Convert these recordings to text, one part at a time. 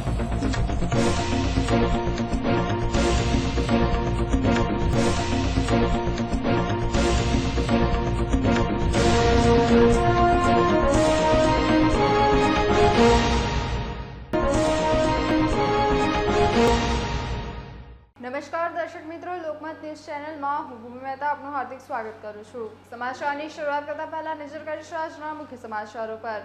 નમસ્કાર દર્શક મિત્રો, લોકમત ન્યૂઝ ચેનલમાં હું ભૂમિ મહેતા આપનું હાર્દિક સ્વાગત કરું છું। સમાચારની શરૂઆત કરતા પહેલા નજર કરીશું આજના મુખ્ય સમાચારો પર।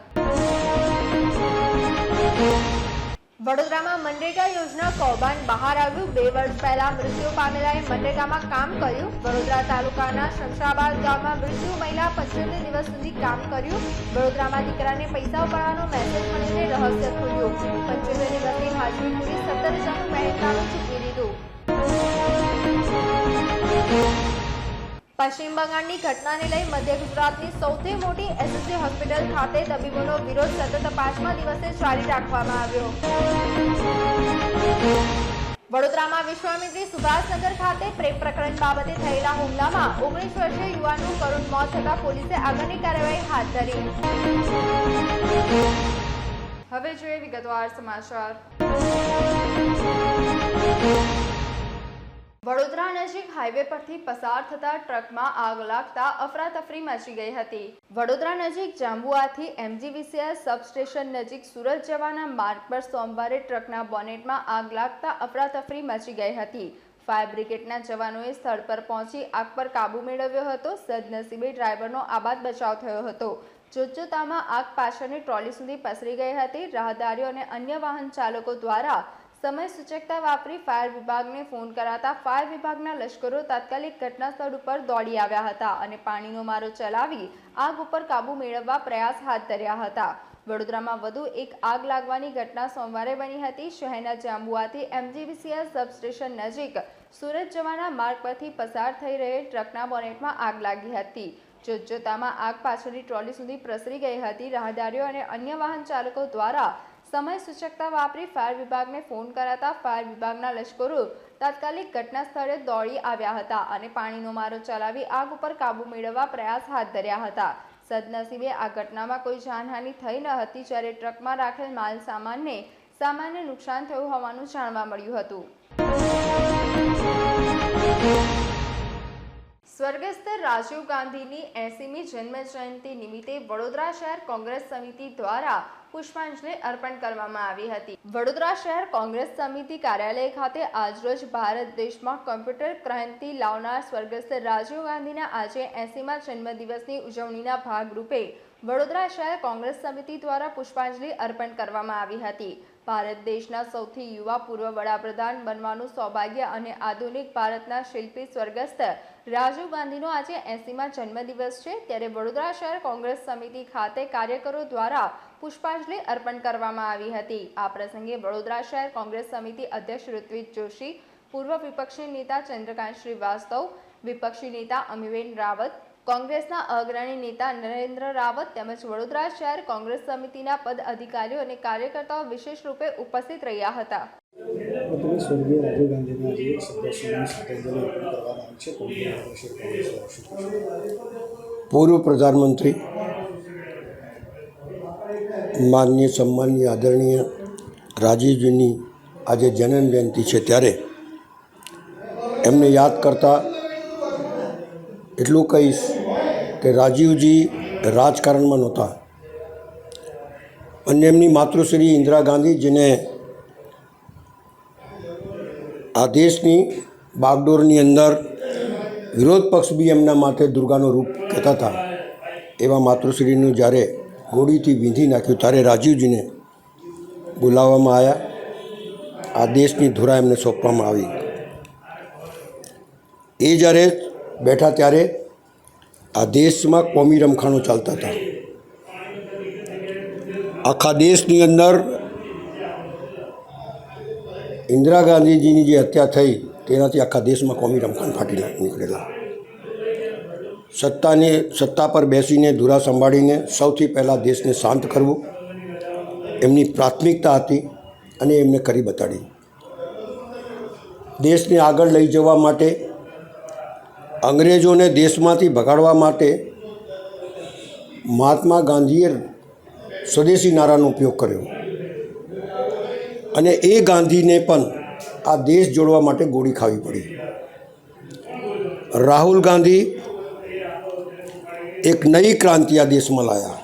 વડોદરામાં મનરેગા યોજના કૌભાંડ બહાર આવ્યું। 2 વર્ષ પહેલા મૃત્યુ પામેલાએ મનરેગામાં કામ કર્યું। વડોદરા તાલુકાના શમશાબાદ ગામમાં મૃત્યુ મહિલા 75 દિવસ સુધી કામ કર્યું। વડોદરામાં દીકરાને પૈસા ઉપાડવાનો મેસેજ મળીને રહસ્ય ખુલ્યું। 75 દિવસની હાજરી પૂરી 17,000નું મહેનતાણું ચૂકવી દીધું। પશ્ચિમ બંગાળની ઘટનાને લઈ મધ્ય ગુજરાતની સૌથી મોટી એસએસજી હોસ્પિટલ ખાતે તબીબોનો વિરોધ સતત 5મા દિવસે જારી રાખવામાં આવ્યો। વડોદરામાં વિશ્વામિત્રી સુભાષનગર ખાતે પ્રેમ પ્રકરણ બાબતે થયેલા હુમલામાં 19 વર્ષીય યુવાનનું કરુણ મોત થતા પોલીસે આગળની કાર્યવાહી હાથ ધરી। હવે જોઈએ વિગતવાર સમાચાર। વડોદરા નજીક હાઈવે પરથી પસાર થતા ટ્રકમાં આગ લાગતા અફરાતફરી મચી ગઈ હતી। વડોદરા નજીક જાંબુઆથી એમજીવીસીએલ સબસ્ટેશન નજીક સુરત જવાના માર્ગ પર સોમવારે ટ્રકના બોનેટમાં આગ લાગતા અફરાતફરી મચી ગઈ હતી। ફાયર બ્રિગેડના જવાનોએ સ્થળ પર પહોંચી આગ પર કાબુ મેળવ્યો હતો। સદનસીબે ડ્રાઈવરનો આબાદ બચાવ થયો હતો। જોતજોતામાં આગ પાછળની ટ્રોલી સુધી પસરી ગઈ હતી। રાહદારીઓ અને અન્ય વાહન ચાલકો દ્વારા સમય સૂચકતા વાપરી ફાયર વિભાગને ફોન કરાતા ફાયર વિભાગના લશ્કરો તાત્કાલિક ઘટના સ્થળ ઉપર દોડી આવ્યા હતા અને પાણીનો મારો ચલાવી આગ ઉપર કાબુ મેળવવા પ્રયાસ હાથ ધર્યા હતા। વડોદરામાં વધુ એક આગ લાગવાની ઘટના સોમવારે બની હતી। શહેરના જાંબુઆથી એમજીવીસીએલ સબસ્ટેશન નજીક સુરત જવાના માર્ગ પરથી પસાર થઈ રહેલ ટ્રકના બોનેટમાં આગ લાગી હતી। જોતજોતામાં આગ પાછળની ટ્રોલી સુધી પ્રસરી ગઈ હતી। રાહદારીઓ અને અન્ય વાહન ચાલકો દ્વારા સમય સૂચકતા વાપરી ફાયર વિભાગને ફોન કરાતા ફાયર વિભાગના લશ્કરો તાત્કાલિક ઘટના સ્થળે દોડી આવ્યા હતા અને પાણીનો મારો ચલાવી આગ ઉપર કાબુ મેળવવા પ્રયાસ હાથ ધર્યા હતા। સદનસીબે આ ઘટનામાં કોઈ જાનહાનિ થઈ ન હતી, જ્યારે ટ્રકમાં રાખેલ માલ સામાનને સામાન્ય નુકસાન થયું હોવાનું જાણવા મળ્યું હતું। સ્વર્ગસ્થ રાજીવ ગાંધીની 80મી જન્મ જયંતિ નિમિત્તે વડોદરા શહેર કોંગ્રેસ સમિતિ દ્વારા પુષ્પાંજલિ અર્પણ કરવામાં આવી હતી। વડોદરા શહેર કોંગ્રેસ સમિતિ કાર્યાલય ખાતે આજરોજ ભારત દેશમાં કમ્પ્યુટર ક્રાંતિ લાવનાર સ્વર્ગસ્થ રાજીવ ગાંધીના આજે 80મા જન્મદિવસની ઉજવણીના ભાગરૂપે વડોદરા શહેર કોંગ્રેસ સમિતિ દ્વારા પુષ્પાંજલિ અર્પણ કરવામાં આવી હતી। ભારત દેશના સૌથી યુવા પૂર્વ વડાપ્રધાન બનવાનું સૌભાગ્ય અને આધુનિક ભારતના શિલ્પી સ્વર્ગસ્થ રાજીવ ગાંધીનો આજે 80મા જન્મદિવસ છે, ત્યારે વડોદરા શહેર કોંગ્રેસ સમિતિ ખાતે કાર્યકરો દ્વારા પુષ્પાંજલિ અર્પણ કરવામાં આવી હતી। આ પ્રસંગે વડોદરા શહેર કોંગ્રેસ સમિતિ અધ્યક્ષ ઋત્વિજ જોશી, પૂર્વ વિપક્ષી નેતા ચંદ્રકાંત શ્રીવાસ્તવ, વિપક્ષી નેતા અમીબેન રાવત, કોંગ્રેસના અગ્રણી નેતા નરેન્દ્ર રાવત તેમજ વડોદરા શહેર કોંગ્રેસ સમિતિના પદ અધિકારીઓ અને કાર્યકર્તાઓ વિશેષ રૂપે ઉપસ્થિત રહ્યા હતા। પૂર્વ પ્રધાનમંત્રી માનનીય સન્માનીય આદરણીય રાજીવજીની આજે જન્મ જયંતિ છે, ત્યારે એમને યાદ કરતા એટલું કહીશ કે રાજીવજી રાજકારણમાં નહોતા અને એમની માતૃશ્રી ઇન્દિરા ગાંધી, જેને આ દેશની બાગડોરની અંદર વિરોધ પક્ષ બી એમના માથે દુર્ગાનું રૂપ કહેતા હતા, એવા માતૃશ્રીનું જ્યારે ગોળીથી વીંધી નાખ્યું ત્યારે રાજીવજીને બોલાવવામાં આવ્યા। આ દેશની ધુરા એમને સોંપવામાં આવી। એ જ્યારે બેઠા ત્યારે આ દેશમાં કોમી રમખાણો ચાલતા હતા। આખા દેશની અંદર ઇન્દિરા ગાંધીજીની જે હત્યા થઈ તેનાથી આખા દેશમાં કોમી રમખાણ ફાટી નીકળેલા। સત્તા પર બેસીને ધુરા સંભાળીને સૌથી પહેલાં દેશને શાંત કરવું એમની પ્રાથમિકતા હતી અને એમને કરી બતાડી। દેશને આગળ લઈ જવા માટે, અંગ્રેજોને દેશમાંથી ભગાડવા માટે મહાત્મા ગાંધીએ સ્વદેશી નારાનો ઉપયોગ કર્યો। અને એ ગાંધીને પણ આ દેશ જોડવા માટે ગોળી ખાવી પડી. રાહુલ ગાંધી એક નવી ક્રાંતિ આ દેશમાં લાયા.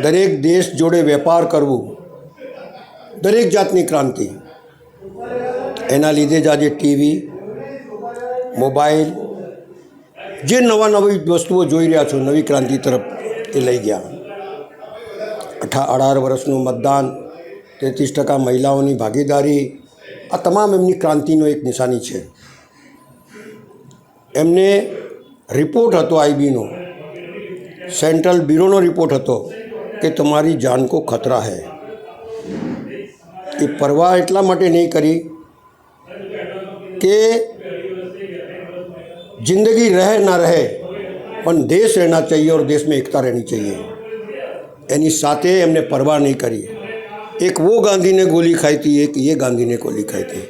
દરેક દેશ જોડે વેપાર કરવું, દરેક જાતની ક્રાંતિ. એના લીધે જ આજે ટીવી, મોબાઈલ, જે નવી વસ્તુઓ જોઈ રહ્યા છો, નવી ક્રાંતિ તરફ એ લઈ ગયા. 18 વર્ષનું મતદાન, 33% મહિલાઓની ભાગીદારી, આ તમામ એમની ક્રાંતિનો એક નિશાની છે. એમને રિપોર્ટ હતો આઈબીનો, સેન્ટ્રલ બ્યુરોનો રિપોર્ટ હતો કે તમારી જાન કો ખતરા હૈ. એ પરવા એટલા માટે નહીં કરી કે જિંદગી રહે ના રહે પણ દેશ રહેના चाहिए और देश में एकता रहनी चाहिए. એની સાથે એમને પરવા નહીં કરી. એક વો ગાંધીને ગોલી ખાઈ હતી, એક એ ગાંધીને ગોલી ખાઈ હતી.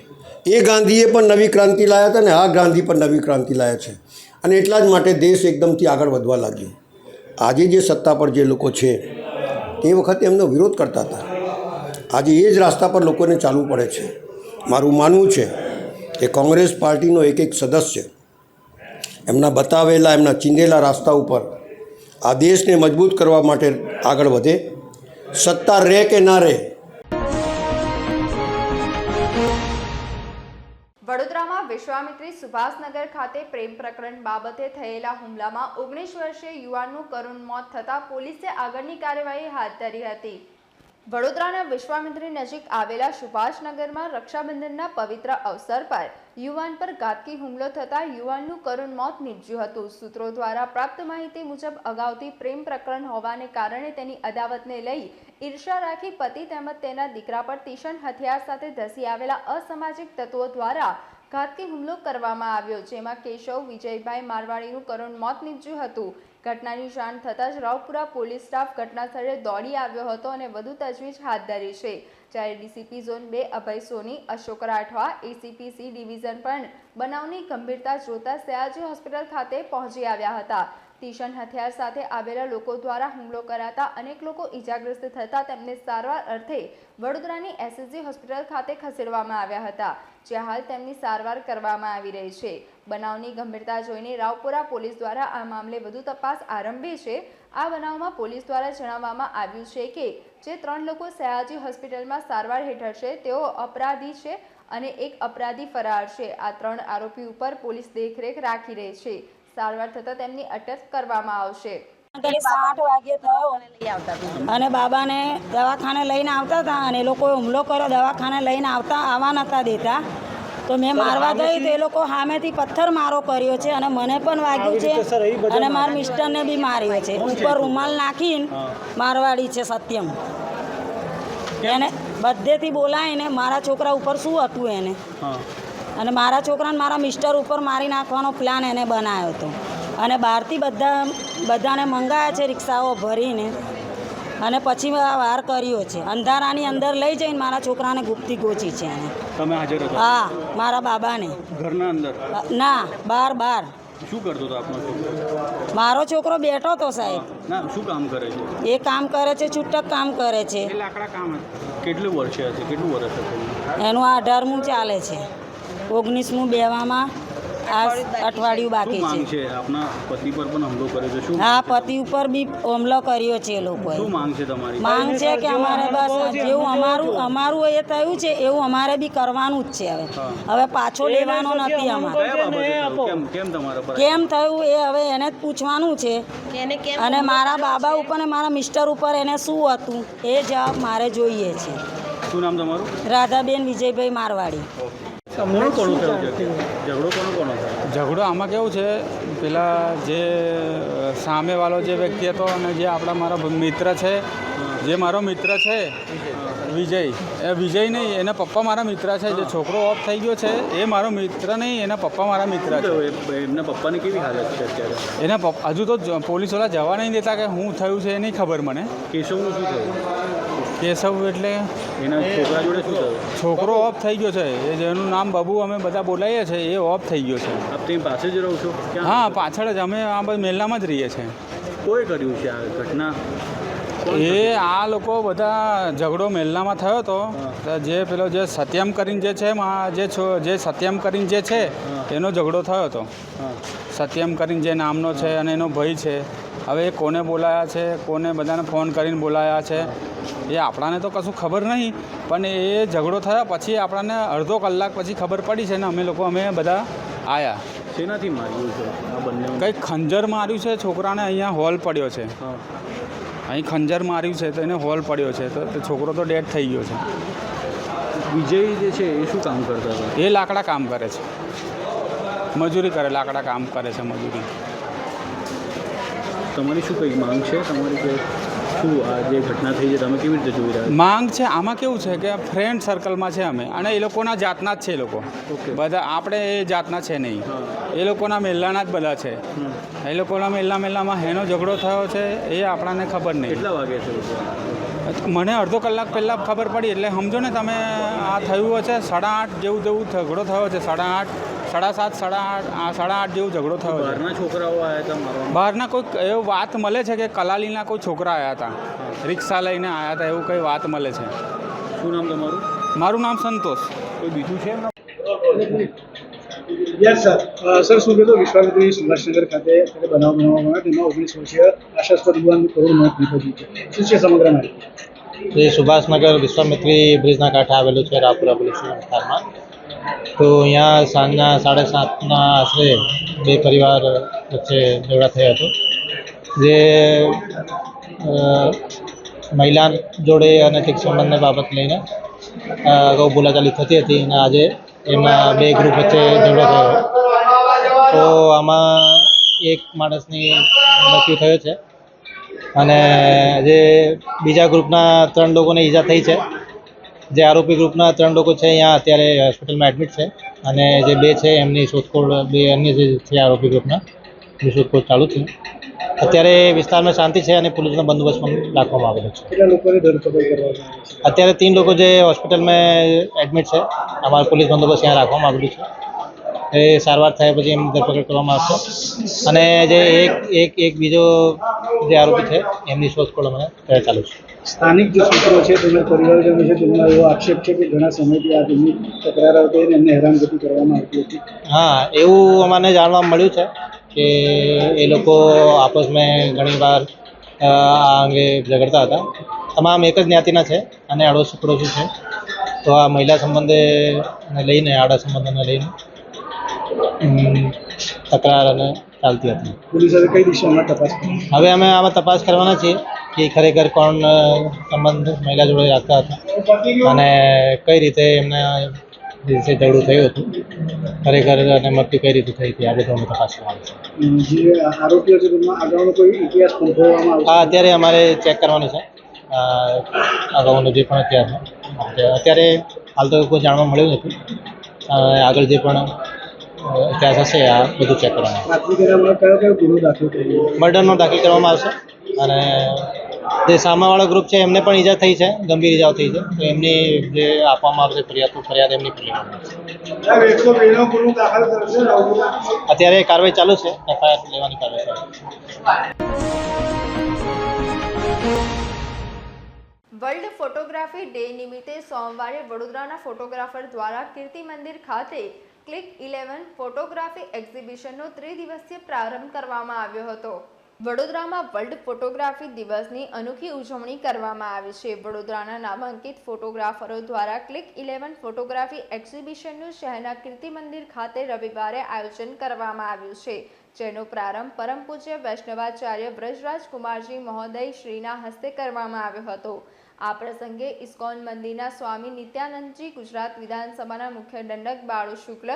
એ ગાંધીએ પણ નવી ક્રાંતિ લાવ્યા હતા ને આ ગાંધી પણ નવી ક્રાંતિ લાવ્યા છે. અને એટલા જ માટે દેશ એકદમથી આગળ વધવા લાગ્યો. આજે જે સત્તા પર જે લોકો છે તે વખતે એમનો વિરોધ કરતા હતા. આજે એ જ રસ્તા પર લોકોને ચાલવું પડે છે. મારું માનવું છે કે કોંગ્રેસ પાર્ટીનો એક સદસ્ય એમના બતાવેલા, એમના ચીંધેલા રસ્તા ઉપર આ દેશને મજબૂત કરવા માટે આગળ વધે. સત્તા રહે કે ના રહે. વડોદરામાં વિશ્વામિત્રી સુભાષનગર ખાતે પ્રેમ પ્રકરણ બાબતે થયેલા હુમલામાં 19 વર્ષીય યુવાનનું કરુણ મોત થતાં પોલીસે આગળની કાર્યવાહી હાથ ધરી હતી. વડોદરાના વિશ્વામિત્રી નજીક આવેલા સુભાષનગરમાં રક્ષાબંધનના પવિત્ર અવસર પર યુવાન પર ઘાતકી હુમલો થતાં યુવાનનું કરુણ મોત નીપજ્યું હતું. સૂત્રો દ્વારા પ્રાપ્ત માહિતી મુજબ અગાઉથી પ્રેમ પ્રકરણ હોવાને કારણે તેની અદાવતને લઈ ઈર્ષ્યા રાખી પતિ તેમજ તેના દીકરા પર તીક્ષ્ણ હથિયાર સાથે ધસી આવેલા અસામાજિક તત્વો દ્વારા ઘાતકી હુમલો કરવામાં આવ્યો, જેમાં કેશવ વિજયભાઈ મારવાડીનું કરુણ મોત નીપજ્યું હતું. ઘટનાની જાણ થતાં જ રાવપુરા પોલીસ સ્ટાફ ઘટના સ્થળે દોડી આવ્યો હતો અને વધુ તજવીજ હાથ ધરી છે. જ્યારે DCP zone 2 Abhay Soni, Ashok Rathwa, ACP C division પણ બનાવની ગંભીરતા જોતા સયાજી હોસ્પિટલ ખાતે પહોંચી આવ્યા હતા. તીક્ષ્ણ હથિયાર સાથે આવેલા લોકો દ્વારા હુમલો કરાતા અનેક લોકો ઈજાગ્રસ્ત થતા તેમને સારવાર અર્થે વડોદરાની એસએસજી હોસ્પિટલ ખાતે ખસેડવામાં આવ્યા હતા, જ્યાં હાલ તેમની સારવાર કરવામાં આવી રહી છે. બનાવની ગંભીરતા જોઈને રાવપુરા પોલીસ દ્વારા આ મામલે વધુ તપાસ આરંભી છે. આ બનાવમાં પોલીસ દ્વારા જણાવવામાં આવ્યું છે કે જે 3 લોકો સયાજી હોસ્પિટલમાં સારવાર હેઠળ છે તેઓ અપરાધી છે અને એક અપરાધી ફરાર છે. આ 3 આરોપી ઉપર પોલીસ દેખરેખ રાખી રહી છે. સારવાર થતાં તેમની અટક કરવામાં આવશે. 8 વાગે થયો અને બાબાને દવાખાને લઈને આવતા હતા અને એ લોકોએ હુમલો કર્યો. દવાખાને લઈને આવવા નહોતા દેતા તો મેં મારવા ગઈ તો એ લોકો સામેથી પથ્થર મારો કર્યો છે અને મને પણ વાગ્યું છે અને મારા મિસ્ટરને બી માર્યો છે. ઉપર રૂમાલ નાખીને મારવાડી છે સત્યમ. એને બધેથી બોલાવીને મારા છોકરા ઉપર શું હતું એને અને મારા છોકરાને મારા મિસ્ટર ઉપર મારી નાખવાનો પ્લાન એને બનાવ્યો હતો અને બહારથી બધાને મંગાવ્યા છે રિક્ષાઓ ભરીને અને પછી વાર કર્યો છે. અંધારાની અંદર લઈ જઈને મારા છોકરાને ગુપ્તી ગોચી છે એને. તમે હાજર હતા? હા, મારા બાબાને. ઘરના અંદર? ના, બહાર. શું કરતો હતો આપનો છોકરો? મારો છોકરો બેઠો હતો સાહેબ. ના, શું કામ કરે છે? એ કામ કરે છે, છૂટક કામ કરે છે. લાકડા કામ. કેટલું વર્ષે હશે? કેટલું વર્ષ હતું એનું 18મું ચાલે છે. 19મું બેવામાં આ અઠવાડિયું બાકી માંગ છે. છે? આપના પતિ પર પણ હુમલો કર્યો છે. શું હા, પતિ ઉપર બી હુમલો કર્યો છે એ લોકોએ. શું માંગ છે તમારી? માંગ છે કે અમારે બસ જેવું અમારું એ થયું છે એવું અમારે બી કરવાનું જ છે. હવે પાછો લેવાનો નથી અમારે. કેમ તમારા પર કેમ થયું એ હવે એને જ પૂછવાનું છે અને મારા બાબા ઉપર ને મારા મિસ્ટર ઉપર એને શું હતું એ જવાબ મારે જોઈએ છે. શું નામ તમારું? રાધાબેન વિજયભાઈ મારવાડી. ઝઘડો આમાં કેવું છે, પેલા જે સામેવાળો જે વ્યક્તિ હતો અને જે આપણા મારો મિત્ર છે, વિજય, એ વિજય નહીં, એના પપ્પા મારા મિત્ર છે. જે છોકરો ઓફ થઈ ગયો છે એ મારો મિત્ર નહીં, એના પપ્પા મારા મિત્ર છે. એમના પપ્પાની કેવી હાલત છે અત્યારે? એના પપ્પા હજુ તો પોલીસવાળા જવા નહીં દેતા કે શું થયું છે એ નહીં ખબર મને. કેશવનું શું થયું? કેશવ એટલે એના છોકરા જોડે શું થયું? છોકરો ઓફ થઈ ગયો છે, એ જેનું નામ બબુ અમે બધા બોલાવીએ છીએ એ ઓફ થઈ ગયો છે. આપ ત્યાં પાસે જ રહો છો? હા, પાછળ જ અમે આ બધા મેલામાં જ રહીએ છીએ. કોઈ કર્યું છે આ ઘટના? એ આ લોકો બધા ઝઘડો મેલનામાં થયો હતો તો જે પેલો જે સત્યમ કરીને જે છે જે સત્યમ કરીને જે છે એનો ઝઘડો થયો હતો. સત્યમ કરીને જે નામનો છે અને એનો ભાઈ છે. હવે એ કોને બોલાયા છે, કોને બધાને ફોન કરીને બોલાયા છે એ આપણાને તો કશું ખબર નહીં, પણ એ ઝઘડો થયા પછી આપણને અડધો કલાક પછી ખબર પડી છે ને અમે બધા આવ્યા. શેનાથી માર્યું છે આ બંને? કંઈક ખંજર માર્યું છે છોકરાને, અહીંયા હોલ પડ્યો છે. અહીં ખંજર માર્યું છે તો એને હોલ પડ્યો છે તો છોકરો તો ડેડ થઈ ગયો છે. વિજય જે છે એ શું કામ કરતા હતા? એ લાકડા કામ કરે છે, મજૂરી કરે, લાકડા કામ કરે છે મજૂરી. તમારી શું કંઈ માંગ છે તમારી કે શું આ જે ઘટના થઈ છે તમે કેવી રીતે જોઈ રહ્યા છો? માંગ છે આમાં કેવું છે કે ફ્રેન્ડ સર્કલમાં છે અમે, અને એ લોકોના જાતના જ છે એ લોકો. બધા આપણે એ જાતના છે નહીં, એ લોકોના મેલ્લાના જ બધા છે. એ લોકોના મેલ્લામાં એનો ઝઘડો થયો છે એ આપણાને ખબર નહીં. કેટલા વાગે છે? મને અડધો કલાક પહેલાં ખબર પડી, એટલે સમજો ને તમે આ થયું હશે 8:30 જેવું ઝઘડો થયો છે. 8:30, 7:30, 8:30 જેવું ઝઘડો થયો છે. બહારના છોકરાઓ આવ્યા હતા મારવા? બહારના કોઈ એવું વાત મળે છે કે કલાલીના કોઈ છોકરા આવ્યા હતા, રિક્ષા લઈને આવ્યા હતા, એવું કંઈ વાત મળે છે. શું નામ તમારું? મારું નામ સંતોષ. કોઈ બીજું છે? Yes sir. સર શું કહેતો વિશ્વામિત્રી સુભાષનગર ખાતે બનાવ બનાવવામાં આવ્યો તેમાં 19 વર્ષીય આશાસ્પદ યુવાનનું કરુણ મોત નીપજ્યું છે. શું છે સમગ્ર માહિતી? એ સુભાષનગર વિશ્વામિત્રી બ્રિજના કાંઠે આવેલું છે રાપુરા પોલીસ વિસ્તારમાં. તો અહીંયા સાંજના 7:30ના આશરે બે પરિવાર વચ્ચે ઝઘડા થયો હતો. જે મહિલા જોડે અનૈતિક સંબંધને બાબત લઈને અગાઉ બોલાચાલી થતી હતી અને આજે એમાં બે ગ્રુપ વચ્ચે ઝઘડો થયો. તો આમાં એક માણસની મૃત્યુ થયો છે અને જે બીજા ગ્રુપના 3 લોકોને ઈજા થઈ છે. જે આરોપી ગ્રુપના 3 લોકો છે અહીંયા અત્યારે હોસ્પિટલમાં એડમિટ છે અને જે બે છે એમની શોધખોળ, બે અન્ય જે છે આરોપી ગ્રુપના એની શોધખોળ ચાલુ છે. અત્યારે વિસ્તારમાં શાંતિ છે અને પોલીસનો બંદોબસ્ત પણ રાખવામાં આવેલો છે. કેટલા લોકોની ધરપકડ કરવામાં આવી છે? અત્યારે 3 લોકો જે હોસ્પિટલમાં એડમિટ છે, અમારું પોલીસ બંદોબસ્ત ત્યાં રાખવામાં આવેલું છે. એ સારવાર થયા પછી એમની ધરપકડ કરવામાં આવશે અને જે એક બીજો જે આરોપી છે એમની શોધખોળ અમે ચાલુ છે. સ્થાનિક જે સૂત્રો છે તેમના પરિવારજનો છે તેમનો એવો આક્ષેપ છે કે ઘણા સમયથી આ તેમની તકરાર આવતી અને એમને હેરાનગતિ કરવામાં આવતી હતી. હા, એવું અમને જાણવા મળ્યું છે કે એ લોકો આપસમાં ઘણીવાર આ અંગે ઝઘડતા હતા. તમામ એક જ જ્ઞાતિના છે અને અડોશી પડોશી છે. તો આ મહિલા સંબંધે લઈને, આડા સંબંધોને લઈને તકરાર અને ચાલતી હતી. પોલીસ હવે કઈ દિશામાં તપાસ કરી? હવે અમે આમાં તપાસ કરવાના છીએ કે ખરેખર કોણ સંબંધ મહિલા જોડે રાખતા હતા અને કઈ રીતે એમના દિવસે ઝઘડું થયું હતું, ખરેખર અને મૃત્યુ કઈ રીતે થઈ હતી, આ બધું અમે તપાસ કરવાની છે. જે આરોપીઓ છે તેમનો અગાઉનો કોઈ ઇતિહાસ સંભળવામાં આવશે? હા, અત્યારે અમારે ચેક કરવાનું છે અગાઉનો જે પણ ઇતિહાસ છે. અત્યારે હાલ તો કોઈ જાણવા મળ્યું નથી. આગળ જે પણ ઇતિહાસ હશે આ બધું ચેક કરવાનું. પ્રાથમિક અહેવાલમાં કયો ગુનો દાખલ કર્યો? મર્ડરનો દાખલ કરવામાં આવશે અને જે સામાવાળો ગ્રુપ છે એમને પણ ઈજા થઈ છે, ગંભીર ઈજાઓ થઈ છે. તો એમની જે આપવામાં આવશે ફરિયાદ એમની પણ લેવામાં આવશે. અત્યારે કાર્યવાહી ચાલુ છે, એફઆઈઆર લેવાની કાર્યવાહી ચાલુ છે. વર્લ્ડ ફોટોગ્રાફી ડે નિમિત્તે સોમવારે વડોદરાના ફોટોગ્રાફર દ્વારા કીર્તિ મંદિર ખાતે ક્લિક 11 ફોટોગ્રાફી એક્ઝિબિશનનો 3 દિવસીય પ્રારંભ કરવામાં આવ્યો હતો. વડોદરામાં વર્લ્ડ ફોટોગ્રાફી દિવસની અનોખી ઉજવણી કરવામાં આવી છે. વડોદરાના નામાંકિત ફોટોગ્રાફરો દ્વારા ક્લિક 11 ફોટોગ્રાફી એક્ઝિબિશનનું શહેરના કીર્તિ મંદિર ખાતે રવિવારે આયોજન કરવામાં આવ્યું છે, જેનો પ્રારંભ પરમ પૂજ્ય વૈષ્ણવાચાર્ય વ્રજરાજ કુમારજી મહોદય શ્રીના હસ્તે કરવામાં આવ્યો હતો. આ પ્રસંગે ઇસ્કોન મંદિરના સ્વામી નિત્યાનંદજી, ગુજરાત વિધાનસભાના મુખ્ય દંડક Balu Shukla,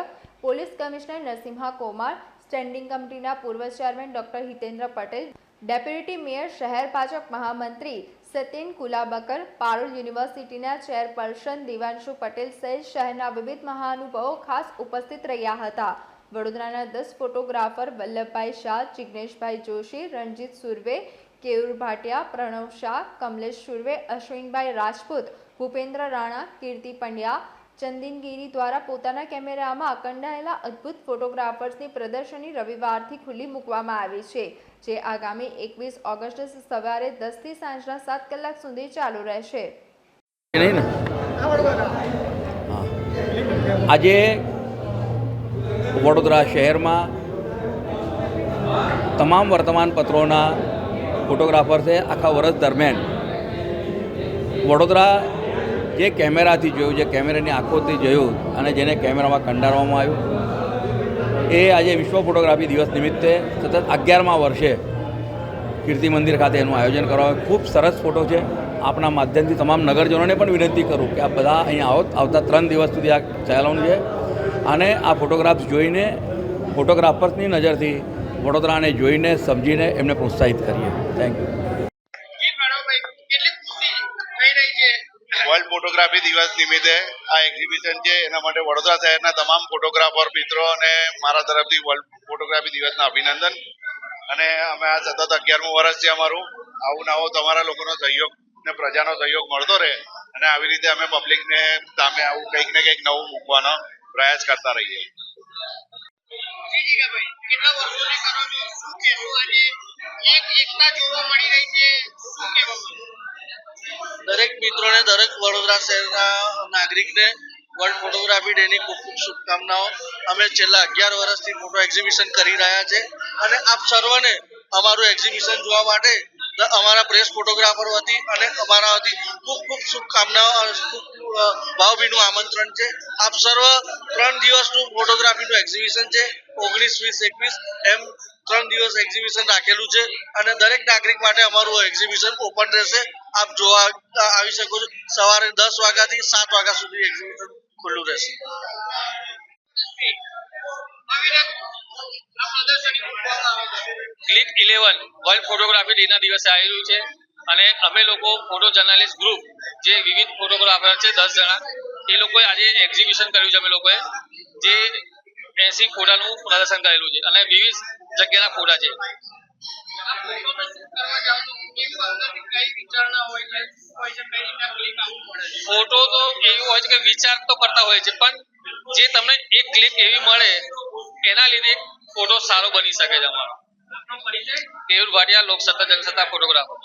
police commissioner Narasimha Komar, standing કમિટીના પૂર્વ chairman doctor Hitendra Patel, deputy mayor, શહેર ભાજપ મહામંત્રી સત્યેન કુલાબકર, પારુલ યુનિવર્સિટીના ચેરપર્સન દિવાંશુ પટેલ સહિત શહેરના વિવિધ મહાનુભાવો ખાસ ઉપસ્થિત રહ્યા હતા. વડોદરાના 10 ફોટોગ્રાફર વલ્લભભાઈ શાહ, જિગ્નેશભાઈ જોશી, રણજીત સુર્વે, કેયુર ભાટિયા, પ્રણવ શાહ, કમલેશ સુર્વે, અશ્વિનભાઈ રાજપૂત, ભૂપેન્દ્ર રાણા, કીર્તિ પંડ્યા, ચંદનગીરી દ્વારા પોતાના કેમેરામાં કંડાયેલા અદ્ભુત ફોટોગ્રાફર્સની પ્રદર્શની રવિવારથી ખુલ્લી મૂકવામાં આવી છે, જે આગામી 21 ઓગસ્ટ સવારે 10 થી સાંજના 7 કલાક સુધી ચાલુ રહેશે. આજે વડોદરા શહેરમાં તમામ વર્તમાનપત્રોના ફોટોગ્રાફર્સે આખા વર્ષ દરમિયાન વડોદરા જે કેમેરાથી જોયું, જે કેમેરાની આંખોથી જોયું અને જેને કેમેરામાં કંડારવામાં આવ્યું, એ આજે વિશ્વ ફોટોગ્રાફી દિવસ નિમિત્તે સતત 11મા વર્ષે કીર્તિ મંદિર ખાતે એનું આયોજન કરવામાં. ખૂબ સરસ ફોટો છે. આપણા માધ્યમથી તમામ નગરજનોને પણ વિનંતી કરું કે આ બધા અહીંયા આવતા 3 દિવસ સુધી આ ચાલવાનું છે અને આ ફોટોગ્રાફ્સ જોઈને ફોટોગ્રાફર્સની નજરથી વડોદરાને જોઈને સમજીને એમને પ્રોત્સાહિત કરીએ. Thank you. વર્લ્ડ ફોટોગ્રાફી દિવસ નિમિત્તે આ એક્ઝિબિશન છે, એના માટે વડોદરા શહેરના તમામ ફોટોગ્રાફર મિત્રો અને મારા તરફથી વર્લ્ડ ફોટોગ્રાફી દિવસના અભિનંદન. અને અમે આ સતત 11મું વર્ષ છે અમારું. આવું નવો તમારા લોકોનો સહયોગ ને પ્રજાનો સહયોગ મળતો રહે અને આવી રીતે અમે પબ્લિકને સામે આવું કંઈક ને કંઈક નવું મૂકવાનો પ્રયાસ કરતા રહીએ. દરેક મિત્રોને, દરેક વડોદરા શહેરના નાગરિકને વર્લ્ડ ફોટોગ્રાફી ડેની ખૂબ ખૂબ શુભકામનાઓ. અમે છેલ્લા 11 વર્ષથી ફોટો એક્ઝિબિશન કરી રહ્યા છે અને આપ સર્વને અમારું એક્ઝિબિશન જોવા માટે અમારા પ્રેસ ફોટોગ્રાફર વતી અને અમારા વતી ખૂબ ખૂબ શુભકામનાઓ અને ખૂબ ભાવભીનું આમંત્રણ છે. આપ સર્વ 3 દિવસનું ફોટોગ્રાફીનું એક્ઝિબિશન છે. 19, 20, 21 એમ 3 દિવસ એક્ઝિબિશન રાખેલું છે અને દરેક નાગરિક માટે અમારું એક્ઝિબિશન ઓપન રહેશે. આપ જોવા આવી શકો છો. સવારે 10 વાગ્યાથી 7 વાગ્યા સુધી એક્ઝિબિશન ખુલ્લું રહેશે. ક્લિક 11 વર્લ્ડ ફોટોગ્રાફી ડેના દિવસે આવેલું છે અને અમે લોકો ફોટો જર્નાલિસ્ટ ગ્રુપ જે વિવિધ ફોટોગ્રાફર છે 10 જણા, એ લોકોએ આજે એક્ઝિબિશન કર્યું છે. અમે લોકોએ જે 80 ફોટાનું પ્રદર્શન કરેલું છે અને વિવિધ જગ્યાના ફોટા છે. ફોટો તો એવું હોય છે કે વિચાર તો કરતા હોય છે, પણ જે તમને એક ક્લિક એવી મળે એના લીધે ફોટો સારો બની શકે છે. અમારો Keyur Bhatia, Loksatta Jansatta photographer.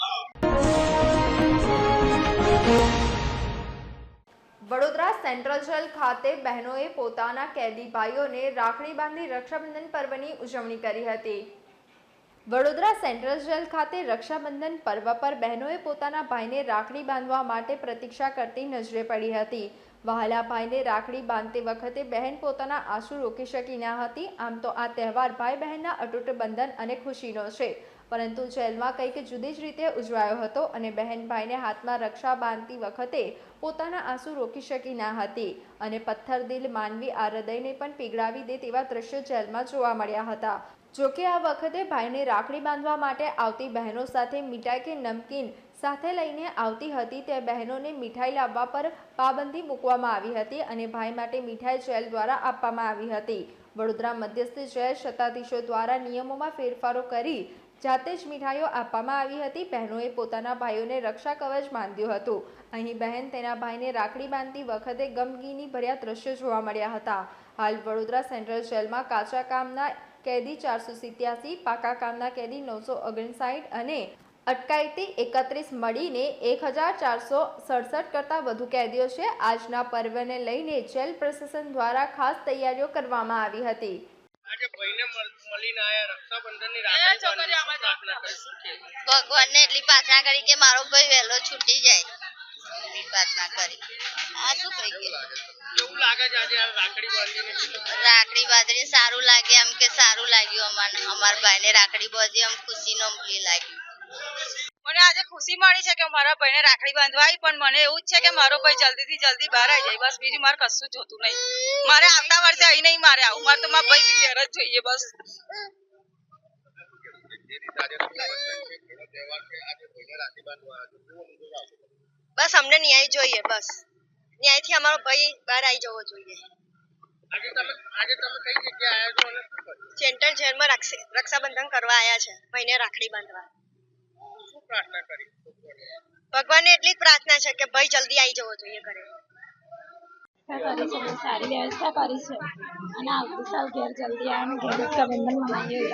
Vadodara central jail ખાતે બહેનોએ પોતાના કેદી ભાઈઓને રાખડી બાંધી રક્ષાબંધન પર્વની ઉજવણી કરી હતી. વડોદરા સેન્ટ્રલ જેલ ખાતે રક્ષાબંધન પર્વ પર બહેનોએ પોતાના ભાઈને રાખડી બાંધવા માટે પ્રતીક્ષા કરતી નજરે પડી હતી. વહાલા ભાઈને રાખડી બાંધતી વખતે બહેન પોતાના આંસુ રોકી શકી ન હતી. આમ તો આ તહેવાર ભાઈ બહેનના અતૂટ બંધન અને ખુશીનો છે, પરંતુ જેલમાં કંઈક જુદી જ રીતે ઉજવાયો હતો અને બહેન ભાઈને હાથમાં રક્ષા બાંધતી વખતે પોતાના આંસુ રોકી શકી ન હતી અને પથ્થરદિલ માનવી આ હૃદયને પણ પીગળાવી દે તેવા દ્રશ્યો જેલમાં જોવા મળ્યા હતા. જોકે આ વખતે ભાઈને રાખડી બાંધવા માટે આવતી બહેનો સાથે મીઠાઈ કે નમકીન સાથે લઈને આવતી હતી તે બહેનોને મીઠાઈ લાવવા પર પાબંદી મૂકવામાં આવી હતી અને ભાઈ માટે મીઠાઈ જેલ દ્વારા આપવામાં આવી હતી. વડોદરા મધ્યસ્થ જેલ સત્તાધીશો દ્વારા નિયમોમાં ફેરફારો કરી જાતે જ મીઠાઈઓ આપવામાં આવી હતી. બહેનોએ પોતાના ભાઈઓને રક્ષા કવચ બાંધ્યું હતું. અહીં બહેન તેના ભાઈને રાખડી બાંધતી વખતે ગમગીની ભર્યા દ્રશ્યો જોવા મળ્યા હતા. હાલ વડોદરા સેન્ટ્રલ જેલમાં કાચા કામના કેદી 487, પાકા કામના કેદી 959 અને અટકાયતી 31 મળીને 1467 કરતાં વધુ કેદીઓ છે. આજના પર્વને લઈને જેલ પ્રશાસન દ્વારા ખાસ તૈયારીઓ કરવામાં આવી હતી. ભગવાનને એટલી પ્રાર્થના કરી કે મારો ભાઈ વહેલો છૂટી જાય. પ્રાર્થના કરી. આ શું કહી કેવું લાગે છે આજે રાખડી બાંધીને? સારું લાગે, એમ કે સારું લાગ્યું અમને. અમારા ભાઈને રાખડી બાંધી આમ ખુશીનો લાગ્યું. મને આજે ખુશી મળી છે કે મારા ભાઈને રાખડી બાંધવા આવી, પણ મને એવું જ છે કે મારો ભાઈ જલ્દીથી જલ્દી બહાર આવી જાય. બસ બીજું મારે કશું જોતું નહીં. મારે આવતા વર્ષે અહીં નહીં મારે આવું. મારે તો મારા ભાઈ ઘેર જ જોઈએ બસ. બસ અમને ન્યાય જોઈએ. બસ ન્યાયથી અમારો ભાઈ બહાર આવી જવો જોઈએ. આજે તમે કઈ જગ્યાએ આવ્યા છો? સેન્ટ્રલ જેલમાં રક્ષાબંધન કરવા આવ્યા છે, ભાઈને રાખડી બાંધવા. શું પ્રાર્થના કરી? ભગવાનને એટલી જ પ્રાર્થના છે કે ભાઈ જલ્દી આવી જવો જોઈએ ઘરે. વ્યવસ્થા કરી છે, બહુ સારી વ્યવસ્થા કરી છે અને આવતી સાલ ઘેર જલ્દી આવે ને ઘેર રક્ષાબંધન મનાવીએ.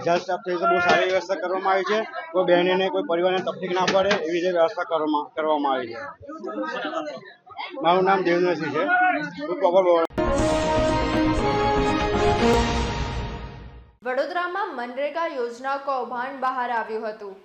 જલ સ્ટાફ તરીકે બહુ સારી વ્યવસ્થા કરવામાં આવી છે. કોઈ બહેનોને કોઈ પરિવારને તકલીફ ના પડે એવી રીતે વ્યવસ્થા કરવામાં આવી છે. મારું નામ દેવેન્દ્રસિંહ છે. હું પ્રોપર વડોદરામાં મનરેગા યોજના કૌભાંડ બહાર આવ્યું હતું.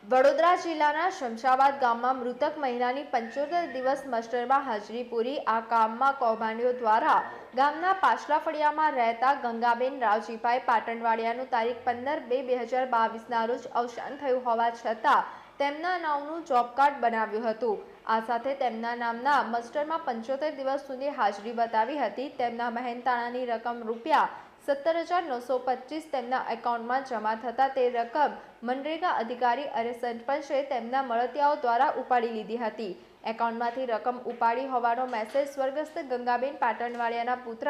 વડોદરા જિલ્લાના શમશાબાદ ગામમાં મૃતક મહિલાની 75 દિવસ મસ્ટરમાં હાજરી પૂરી. આ કામમાં કૌભાંડીઓ દ્વારા ગામના પાછલા ફળિયામાં રહેતા ગંગાબેન રાવજીભાઈ પાટણવાડિયાનું તારીખ 15/2/2022ના રોજ અવસાન થયું હોવા છતાં તેમના નામનું જોબ કાર્ડ બનાવ્યું હતું. આ સાથે તેમના નામના મસ્ટરમાં 75 દિવસ સુધી હાજરી બતાવી હતી. તેમના મહેનતાણાની રકમ રૂપિયા 17,925 તેમના એકાઉન્ટમાં જમા થતા તે રકમ મનરેગા અધિકારી અને સરપંચે તેમના મળતિયાઓ દ્વારા ઉપાડી લીધી હતી. એકાઉન્ટમાંથી રકમ ઉપાડી હોવાનો મેસેજ સ્વર્ગસ્થ ગંગાબેન પાટણવાડિયાના પુત્ર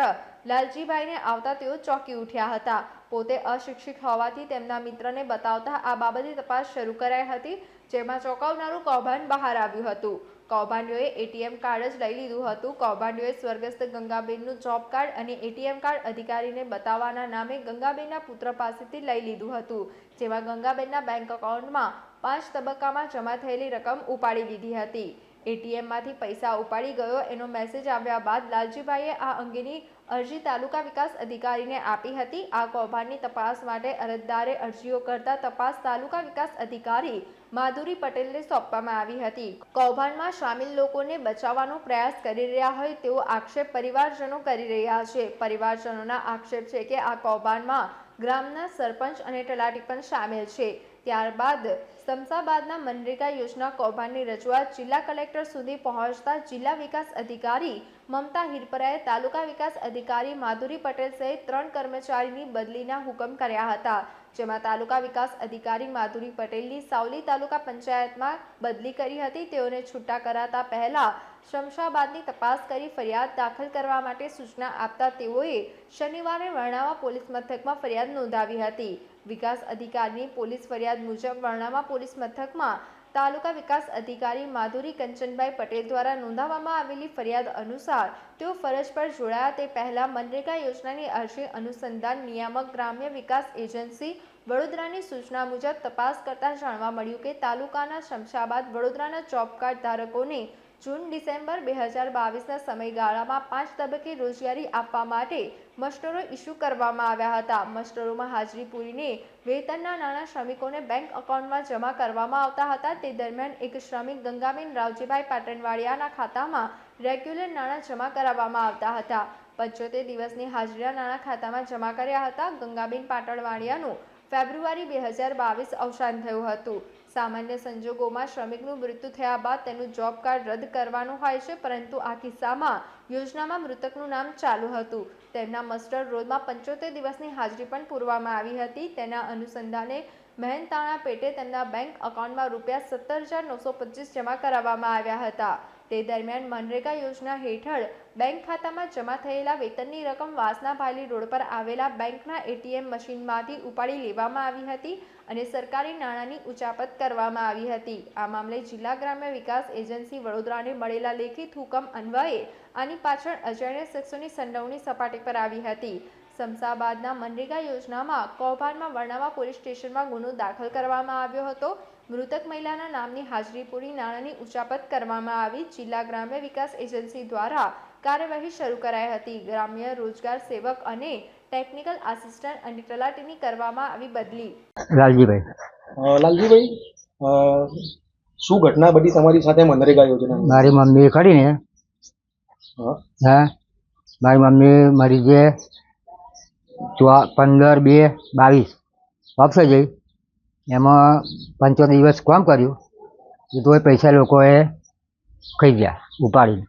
લાલજીભાઈને આવતા તેઓ ચોંકી ઉઠ્યા હતા. પોતે અશિક્ષિત હોવાથી તેમના મિત્રને બતાવતા આ બાબતે તપાસ શરૂ કરાઈ હતી, જેમાં ચોંકાવનારું કૌભાંડ બહાર આવ્યું હતું. કૌભાંડીઓએ એટીએમ કાર્ડ જ લઈ લીધું હતું. કૌભાંડીઓએ સ્વર્ગસ્થ ગંગાબેનનું જોબ કાર્ડ અને એટીએમ કાર્ડ અધિકારીને બતાવવાના નામે ગંગાબેનના પુત્ર પાસેથી લઈ લીધું હતું, જેમાં ગંગાબેનના બેંક એકાઉન્ટમાં 5 તબક્કામાં જમા થયેલી રકમ ઉપાડી લીધી હતી. એટીએમમાંથી પૈસા ઉપાડી ગયો એનો મેસેજ આવ્યા બાદ લાલજીભાઈએ આ અંગેની અરજી તાલુકા વિકાસ અધિકારીને આપી હતી. આ કૌભાંડની તપાસ માટે અરજદારે અરજીઓ કરતા તપાસ તાલુકા વિકાસ અધિકારી માધુરી પટેલને સોંપવામાં આવી હતી. કૌભાંડમાં સામેલ લોકોને બચાવવાનો પ્રયાસ કરી રહ્યા હોય તેવો આક્ષેપ પરિવારજનો કરી રહ્યા છે. પરિવારજનોના આક્ષેપ છે કે આ કૌભાંડમાં ગ્રામના સરપંચ અને તલાટી પણ સામેલ છે. ત્યારબાદ શમશાબાદના મનરેગા યોજના કૌભાંડની રજૂઆત જિલ્લા કલેક્ટર સુધી પહોંચતા જિલ્લા વિકાસ અધિકારી મમતા હિરપરાએ તાલુકા વિકાસ અધિકારી માધુરી પટેલ સહિત 3 કર્મચારીની બદલીના હુકમ કર્યા હતા, જેમાં તાલુકા વિકાસ અધિકારી માધુરી પટેલની સાવલી તાલુકા પંચાયતમાં બદલી કરી હતી. તેઓને છૂટા કરાતા પહેલા શમશાબાદની તપાસ કરી ફરિયાદ દાખલ કરવા માટે સૂચના આપતા તેઓએ શનિવારે વર્ણાવા પોલીસ મથકમાં ફરિયાદ નોંધાવી હતી. વિકાસ અધિકારીની પોલીસ ફરિયાદ મુજબ વર્ણાવા પોલીસ મથકમાં તાલુકા વિકાસ અધિકારી માધુરી કંચનભાઈ પટેલ દ્વારા નોંધાવવામાં આવેલી ફરિયાદ અનુસાર તેઓ ફરજ પર જોડાયા તે પહેલા મનરેગા યોજનાની અરજી અનુસંધાન નિયામક ગ્રામ્ય વિકાસ એજન્સી વડોદરાની સૂચના મુજબ તપાસ કરતા જાણવા મળ્યું કે તાલુકાના શમશાબાદ વડોદરાના જોબ કાર્ડ ધારકોને જૂન-ડિસેમ્બર 2022ના સમયગાળામાં 5 તબક્કે રોજગારી આપવા માટે મસ્ટરો ઇસ્યુ કરવામાં આવ્યા હતા. મસ્ટરોમાં હાજરી પૂરીને વેતનના નાણાં શ્રમિકોને બેંક એકાઉન્ટમાં જમા કરવામાં આવતા હતા. તે દરમિયાન એક શ્રમિક ગંગાબેન રાવજીભાઈ પાટણવાડિયાના ખાતામાં રેગ્યુલર નાણાં જમા કરાવવામાં આવતા હતા. 75 દિવસની હાજરીના નાણાં ખાતામાં જમા કર્યા હતા. ગંગાબેન પાટણવાડિયાનું ફેબ્રુઆરી 2022 અવસાન થયું હતું. સામાન્ય સંજોગોમાં શ્રમિકનું મૃત્યુ થયા બાદ તેનું જોબ કાર્ડ રદ કરવાનું હોય છે, પરંતુ આ કિસ્સામાં યોજનામાં મૃતકનું નામ ચાલુ હતું. તેમના મસ્ટર રોલમાં 75 દિવસની હાજરી પણ પૂરવામાં આવી હતી. તેના અનુસંધાને મહેનતાણા પેટે તેમના બેંક એકાઉન્ટમાં રૂપિયા 17,925 જમા કરાવવામાં આવ્યા હતા. તે દરમિયાન મનરેગા યોજના હેઠળ બેંક ખાતામાં જમા થયેલા વેતનની રકમ વાસના ભાયલી રોડ પર આવેલા બેંકના એટીએમ મશીનમાંથી ઉપાડી લેવામાં આવી હતી અને સરકારી નાણાંની ઉચાપત કરવામાં આવી હતી. આ મામલે જિલ્લા ગ્રામ્ય વિકાસ એજન્સી વડોદરાને મળેલા લેખિત હુકમ અન્વયે આની પાછળ અજાણ્યા શખ્સોની સંડોવણી સપાટી પર આવી હતી. શમશાબાદના મનરેગા યોજનામાં કૌભાંડમાં વર્ણાવા પોલીસ સ્ટેશનમાં ગુનો દાખલ કરવામાં આવ્યો હતો. મૃતક મહિલાના નામની હાજરી પૂરી નાણાંની ઉચાપત કરવામાં આવી. જિલ્લા ગ્રામ્ય વિકાસ એજન્સી દ્વારા કાર્યવાહી શરૂ કરાઈ હતી. ગ્રામ્ય રોજગાર સેવક અને ટેકનિકલ આસિસ્ટન્ટ અને તલાટીની કરવામાં આવી બદલી. લાલજીભાઈ, શું ઘટના બધી તમારી સાથે મનરેગા યોજના? મારી મમ્મી ખરી ને, હા, મારી મમ્મી મરી જે 15/2/22 વાપસ જઈ. એમાં 75 દિવસ કામ કર્યું, એ તો પૈસા લોકોએ ખાઈ ગયા ઉપાડીને.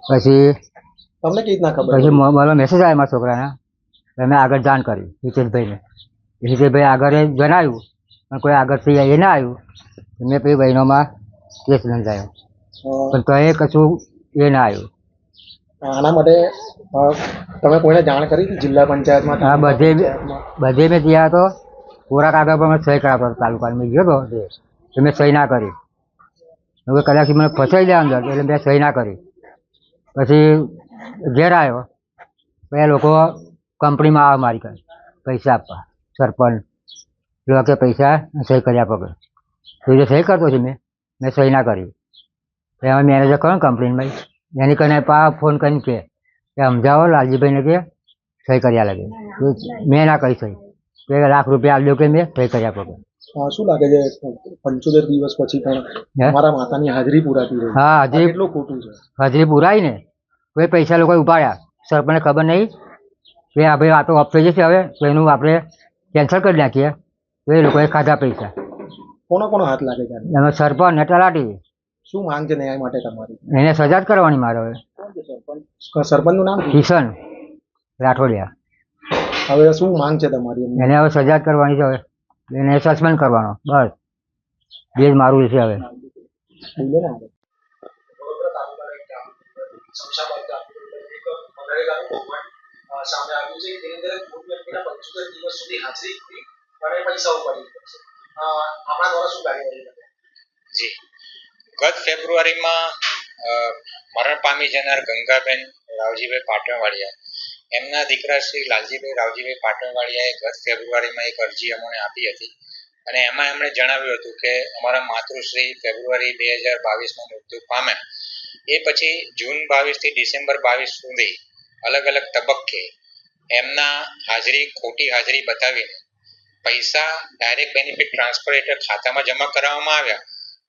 પછી તમને કેવી રીતના ખબર? પછી મારો મેસેજ આવ્યો મારા છોકરાના, મેં આગળ જાણ કરી હિતેશભાઈને. હિતેશભાઈ આગળ જણાવ્યું, પણ કોઈ આગળથી એ ના આવ્યું. મેં પછી બહેનોમાં કેસ નોંધાયો, પણ તો એ કશું એ ના આવ્યું. આના માટે તમે કોઈને જાણ કરી જિલ્લા પંચાયતમાં? હા, બધે મેં ત્યાં તો પૂરા કાગળ પર મેં સહી કરાવતો તાલુકાની મેં ગયો હતો તો મેં સહી ના કરી. હવે કદાચ મને ફસાઈ જાય અંદર એટલે મેં સહી ના કરી. પછી ઘેર આવ્યો પછી લોકો કંપનીમાં આવે મારી પાસે પૈસા આપવા, સરપંચ લોકો કે પૈસા સહી કરી આપો. તો જે સહી કરતો છે મેં સહી ના કરી. એમાં મેનેજર કરો ને કંપનીમાં એની કને ફોન કરીને કે સમજાવો લાલજીભાઈને કે સહી કરી લાગે. મેં ના કરી સહી તો ₹1,00,000 આપી દો કે મેં સહી કરી આપો. શું લાગે છે 75 દિવસ પછી પણ મારા માતાની હાજરી પુરાતી રહી? હા, કેટલું ખોટું છે. હાજરી પુરાઈ ને તો એ પૈસા લોકો ઉપાડ્યા. સરપંચને ખબર નહીં કે આ ભાઈ વાતો ઓફ થઈ જશે હવે તો એનું આપણે કેન્સલ કરી નાખીએ. તો એ લોકોએ ખાધા પૈસા. કોનો હાથ લાગે છે? એમાં સરપંચ ને તલાટી. શું માંગ છે ન્યાય માટે તમારી? એને સજા જ કરવાની મારે હવે. સરપંચનું નામ કિશન રાઠોડિયા. હવે શું માંગ છે તમારી? એને હવે સજા જ કરવાની છે. હવે એને સસ્પેન્ડ કરવાનો બસ. બે જ મારું છે હવે. સામે આવ્યું છે જેની અંદર કોઈ વ્યક્તિના 75 દિવસ સુધી હાજરી પૂરી અને પૈસા ઉપાડી પડશે. આપણા દ્વારા શું કાર્યવાહી કરે? જી, ગત ફેબ્રુઆરીમાં મરણ પામી જનાર ગંગાબેન રાવજીભાઈ પાટણવાડિયા એમના દીકરા શ્રી લાલજીભાઈ રાવજીભાઈ પાટણવાડિયાએ ગત ફેબ્રુઆરીમાં એક અરજી અમને આપી હતી અને એમાં એમણે જણાવ્યું હતું કે અમારા માતૃશ્રી ફેબ્રુઆરી 2022માં મૃત્યુ પામ્યા. એ પછી જૂન 22 થી ડિસેમ્બર 22 સુધી અલગ અલગ તબક્કે એમના ખોટી હાજરી બતાવીને પૈસા ડાયરેક્ટ બેનિફિટ ટ્રાન્સફર હેઠળ ખાતામાં જમા કરાવવામાં આવ્યા,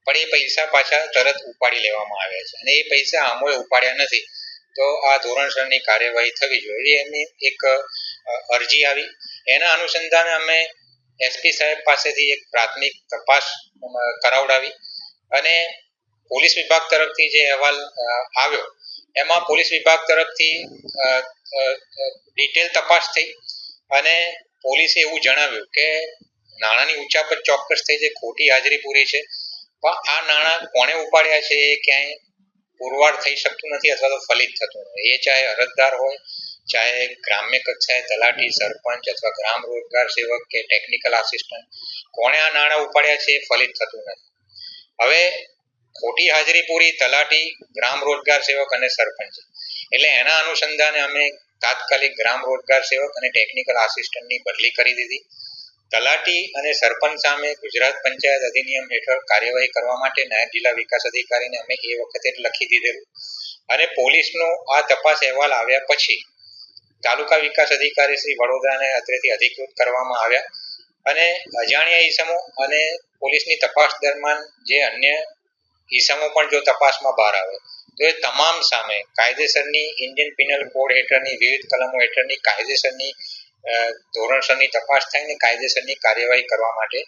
પણ એ પૈસા પાછા તરત ઉપાડી લેવામાં આવ્યા છે અને એ પૈસા આમોએ ઉપાડ્યા નથી. તો આ ધોરણસરની કાર્યવાહી થવી જોઈએ એની એક અરજી આવી. એના અનુસંધાને અમે એસપી સાહેબ પાસેથી એક પ્રાથમિક તપાસ કરાવડાવી અને પોલીસ વિભાગ તરફથી જે અહેવાલ આવ્યો એમાં પોલીસ વિભાગ તરફથી ડિટેલ તપાસ થઈ અને પોલીસે એવું જણાવ્યું કે નાણાંની ઉચાપત ચોક્કસ થઈ છે, ખોટી હાજરી પૂરી છે, પણ આ નાણાં કોણે ઉપાડ્યા છે એ ક્યાંય પુરવાર થઈ શકતું નથી અથવા તો ફલિત થતું નથી. એ ચાહે અરજદાર હોય, ચાહે ગ્રામ્ય કક્ષાએ તલાટી, સરપંચ અથવા ગ્રામ રોજગાર સેવક કે ટેકનિકલ આસિસ્ટન્ટ, કોણે આ નાણાં ઉપાડ્યા છે એ ફલિત થતું નથી. હવે ખોટી હાજરી પૂરી તલાટી, ગ્રામ રોજગાર સેવક અને સરપંચ, એટલે એના અનુસંધાને અમે તાત્કાલિક ગ્રામ રોજગાર સેવક અને ટેકનિકલ આસિસ્ટન્ટની બદલી કરી દીધી. તલાટી અને સરપંચ સામે ગુજરાત પંચાયત અધિનિયમ હેઠળ કાર્યવાહી કરવા માટે નાયબ જિલ્લા વિકાસ અધિકારીને અમે એ વખતે લખી દીધેલું અને પોલીસનો આ તપાસ અહેવાલ આવ્યા પછી તાલુકા વિકાસ અધિકારી શ્રી વડોદરાને અત્રેથી અધિકૃત કરવામાં આવ્યા અને અજાણ્યા ઈસમો અને પોલીસની તપાસ દરમિયાન જે અન્ય ઈસમો પણ જો તપાસમાં બહાર આવે તો એ તમામ સામે કાયદેસરની ઇન્ડિયન પિનલ કોડ હેઠળની વિવિધ કલમો હેઠળની કાયદેસરની ધોરણસરની તપાસ થાય ને કાયદેસરની કાર્યવાહી કરવા માટે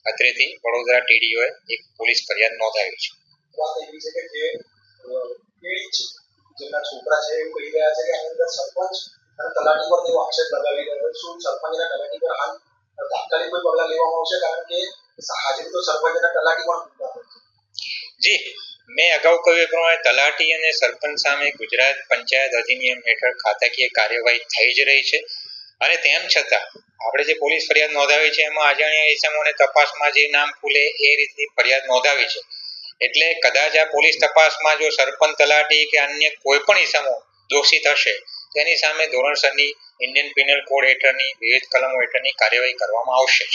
અત્રેથી વડોદરા ટીડીઓએ એક પોલીસ ફરિયાદ નોંધાવી છે. વાત એવી છે કે જેમના છોકરા છે એવું કહી રહ્યા છે કે આની અંદર સરપંચ અને તલાટી પર તેઓ આક્ષેપ લગાવી રહ્યા છે. શું સરપંચ અને તલાટી પર હાલ તાત્કાલિક કોઈ પગલાં લેવામાં આવશે? કારણ કે હાજરી તો સરપંચ અને તલાટી પણ પૂરતા હોય છે. જી, મેં અગાઉ કહ્યું એ પ્રમાણે તલાટી અને સરપંચ સામે ગુજરાત પંચાયત અધિનિયમ હેઠળ ખાતાકીય કાર્યવાહી થઈ જ રહી છે અને તેમ છતાં આપણે જે પોલીસ ફરિયાદ નોંધાવી છે એમાં અજાણ્યા ઈસમોને તપાસમાં જે નામ ખુલે એ રીતની ફરિયાદ નોંધાવી છે. એટલે કદાચ આ પોલીસ તપાસમાં જો સરપંચ, તલાટી કે અન્ય કોઈ પણ ઈસમો દોષિત હશે તેની સામે ધોરણસરની ઇન્ડિયન પિનલ કોડ હેઠળની વિવિધ કલમો હેઠળની કાર્યવાહી કરવામાં આવશે.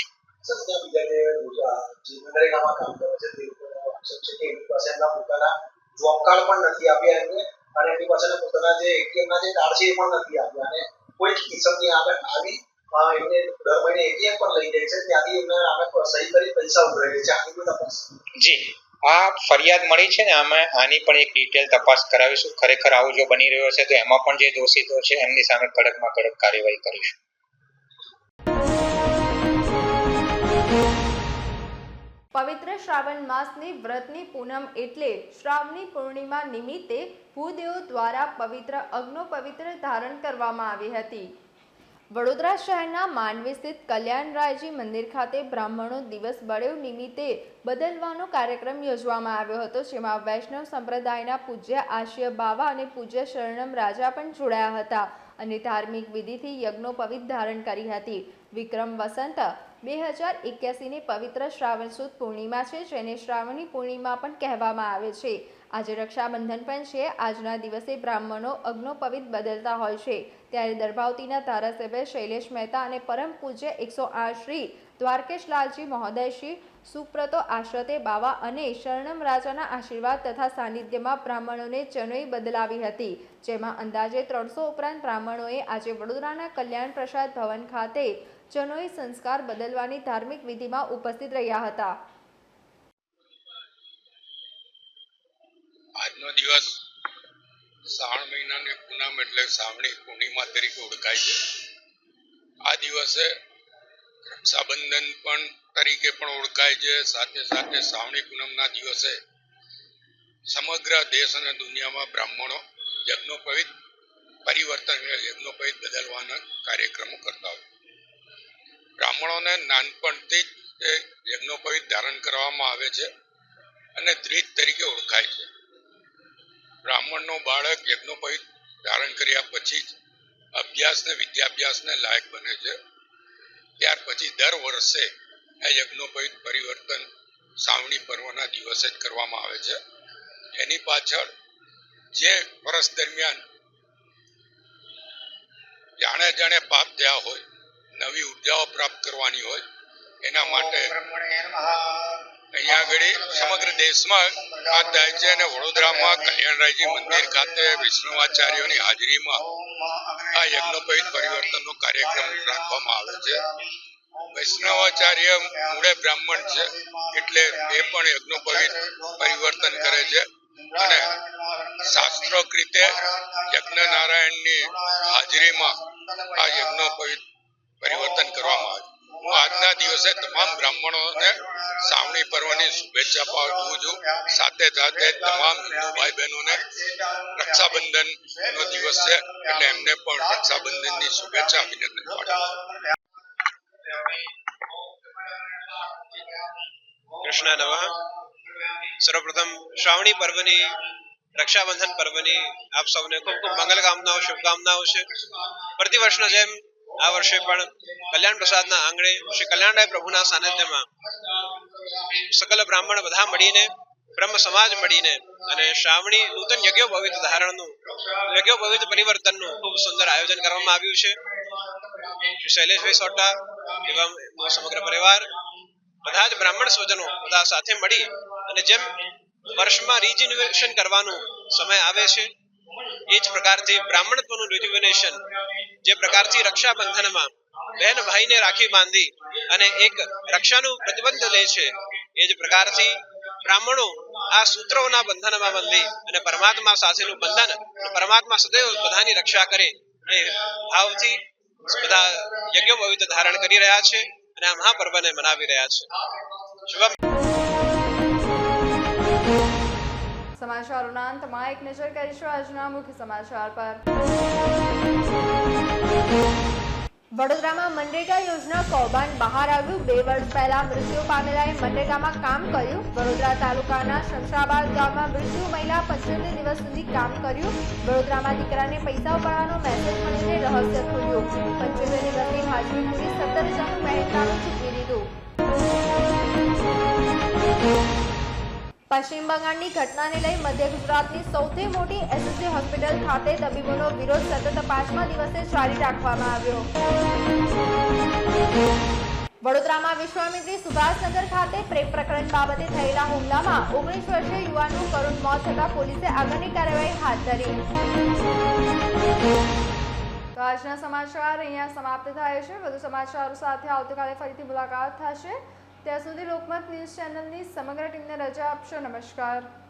જોબ કાર્ડ પણ નથી આપ્યા એમને અને એની પાછળ પોતાના જે એટીએમના જે કાર્ડ છે એ પણ નથી આપ્યા અને કોઈ કિસ્સાની આગળ આવી એમને દર મહિને એટીએમ પણ લઈ જાય છે, ત્યાંથી એમને આગળ સહી કરી પૈસા ઉઘરાવે છે. આની કોઈ તપાસ? જી, આ ફરિયાદ મળી છે ને અમે આની પણ એક ડિટેલ તપાસ કરાવીશું. ખરેખર આવું જો બની રહ્યો છે તો એમાં પણ જે દોષિતો છે એમની સામે કડકમાં કડક કાર્યવાહી કરીશું. પવિત્ર શ્રાવણ માસની વ્રતની પૂનમ એટલે શ્રાવણી પૂર્ણિમા નિમિત્તે ભૂદેવો દ્વારા પવિત્ર અગ્નો પવિત્ર ધારણ કરવામાં આવી હતી. વડોદરા શહેરના માંડવી સ્થિત કલ્યાણરાયજી મંદિર ખાતે બ્રાહ્મણો દિવસ બળેવ નિમિત્તે બદલવાનો કાર્યક્રમ યોજવામાં આવ્યો હતો, જેમાં વૈષ્ણવ સંપ્રદાયના પૂજ્ય આશ્ય બાવા અને પૂજ્ય શરણમ રાજા પણ જોડાયા હતા અને ધાર્મિક વિધિથી યજ્ઞોપવિત ધારણ કરી હતી. વિક્રમ વસંત 2081ની પવિત્ર શ્રાવણ સુદ પૂર્ણિમા છે, જેને શ્રાવણી પૂર્ણિમા પણ કહેવામાં આવે છે. આજે રક્ષાબંધન પણ છે. આજના દિવસે બ્રાહ્મણો અગ્નોપવિત બદલતા હોય છે. ત્યારે દર્ભાવતીના ધારાસભ્ય શૈલેષ મહેતા અને પરમ પૂજ્ય 108 શ્રી દ્વારકેશલાલજી મહોદય શ્રી સુપ્રતો આશ્રતે બાવા અને શરણમ રાજાના આશીર્વાદ તથા સાનિધ્યમાં બ્રાહ્મણોને જનોઈ બદલાવી હતી, જેમાં અંદાજે 300 ઉપરાંત બ્રાહ્મણોએ આજે વડોદરાના કલ્યાણ પ્રસાદ ભવન ખાતે જનોઈ સંસ્કાર બદલવાની ધાર્મિક વિધિમાં ઉપસ્થિત રહ્યા હતા. આજનો દિવસ શ્રાવણ મહિનાની પૂનમ એટલે શ્રાવણી પૂર્ણિમા તરીકે ઓળખાય છે. આ દિવસે રક્ષાબંધન પણ તરીકે પણ ઓળખાય છે. સાથે સાથે શ્રાવણી પૂનમના દિવસે સમગ્ર દેશ અને દુનિયામાં બ્રાહ્મણો યજ્ઞોપવિત પરિવર્તન યજ્ઞોપવિત બદલવાના કાર્યક્રમો કરતા હોય. બ્રાહ્મણોને નાનપણથી જ યજ્ઞોપવિત ધારણ કરવામાં આવે છે અને દ્વિજ તરીકે ઓળખાય છે. બ્રાહ્મણનો બાળક યજ્ઞોપવિત ધારણ કર્યા પછી જ અભ્યાસને વિદ્યાભ્યાસને લાયક બને છે. ત્યાર પછી દર વર્ષે આ યજ્ઞોપવિત પરિવર્તન શ્રાવણી પર્વના દિવસે જ કરવામાં આવે છે. એની પાછળ જે વર્ષ દરમિયાન જાણે જાણે પાપ થયા હોય, નવી ઉર્જાઓ પ્રાપ્ત કરવાની હોય, એના માટે અહીંયા આગળ સમગ્ર દેશમાં આ થાય છે અને વડોદરામાં કલ્યાણરાયજી મંદિર ખાતે વૈષ્ણવાચાર્યોની હાજરીમાં આ યજ્ઞોપવિત પરિવર્તનનો કાર્યક્રમ રાખવામાં આવે છે. વૈષ્ણવાચાર્ય મૂળે બ્રાહ્મણ છે એટલે એ પણ યજ્ઞોપવિત પરિવર્તન કરે છે અને શાસ્ત્રોક્ત રીતે યજ્ઞનારાયણની હાજરીમાં આ યજ્ઞોપવિત પરિવર્તન કરવામાં આવે છે. હું આજના દિવસે તમામ બ્રાહ્મણોને શ્રાવણી પર્વની શુભેચ્છા પાઠવું છું. સાથે સાથે તમામ હિન્દુ ભાઈ બહેનોને રક્ષાબંધનનો દિવસ છે એટલે એમને પણ રક્ષાબંધનની શુભેચ્છા અભિનંદન પાઠવું. કૃષ્ણ નમઃ. સર્વપ્રથમ શ્રાવણી પર્વની રક્ષાબંધન પર્વની આપ સૌને ખૂબ ખૂબ મંગલ કામનાઓ, શુભકામનાઓ છે. પ્રતિ વર્ષના જેમ આ વર્ષે પણ કલ્યાણ પ્રસાદના આંગણે શ્રી કલ્યાણરાય પ્રભુના સાનિધ્યમાં સકલ બ્રાહ્મણ બધા મળીને, બ્રહ્મ સમાજ મળીને અને શ્રાવણી નૂતન યજ્ઞોપવિત ધારણનું, યજ્ઞોપવિત પરિવર્તનનું ખૂબ સુંદર આયોજન કરવામાં આવ્યું છે. શ્રી શૈલેષભાઈ સોટા એવં સમગ્ર પરિવાર, બધા જ બ્રાહ્મણ સ્વજનો બધા સાથે મળી અને જેમ વર્ષમાં રિજિન્યુએશન કરવાનું સમય આવે છે એ જ પ્રકારથી બ્રાહ્મણત્વનું રિજ્યુવેનેશન જે પ્રકારથી રક્ષાબંધનમાં બહેન ભાઈને રાખી બાંધી અને એક રક્ષાનું પ્રતિબંધ લે છે, એ જ પ્રકારથી બ્રાહ્મણો આ સૂત્રોના બંધનમાં બંધી અને પરમાત્મા સાથેનું બંધન, પરમાત્મા સદૈવ બધાની રક્ષા કરે એ ભાવથી બધા યજ્ઞોપવિત ધારણ કરી રહ્યા છે અને આ મહાપર્વને મનાવી રહ્યા છે. શુભમ. સમાચારોના અંતમાં એક નજર કરીશું આજના મુખ્ય સમાચાર પર. વડોદરામાં મનરેગા યોજના કૌભાંડ બહાર આવ્યું. 2 વર્ષ પહેલા મૃત્યુ પામેલાએ મનરેગામાં કામ કર્યું. વડોદરા તાલુકાના શમશાબાદ ગામમાં મૃત્યુ મહિલા 75 દિવસ સુધી કામ કર્યું. વડોદરામાં દીકરાને પૈસા ઉપાડવાનો મેસેજ મળીને રહસ્ય ખુલ્યું. 75 દિવસની હાજરી પૂરી 17 હજારનું મહેનતાણું ચૂકવી દીધું. પશ્ચિમ બંગાળની ઘટનાને લઈ મધ્ય ગુજરાતની સૌથી મોટી એસએસજી હોસ્પિટલ ખાતે તબીબોનો વિરોધ સતત 5મા દિવસે જારી રાખવામાં આવ્યો. વડોદરામાં વિશ્વામિત્રી સુભાષનગર ખાતે પ્રેમ પ્રકરણ બાબતે થયેલા હુમલામાં 19 વર્ષીય યુવાનનું કરુણ મોત થતાં પોલીસે આગળની કાર્યવાહી હાથ ધરી. તો આજના સમાચાર અહીંયા સમાપ્ત થાય છે. વધુ સમાચારો સાથે આવતીકાલે ફરીથી મુલાકાત થશે. ત્યાં સુધી લોકમત ન્યૂઝ ચેનલની સમગ્ર ટીમને રજા આપશો. નમસ્કાર.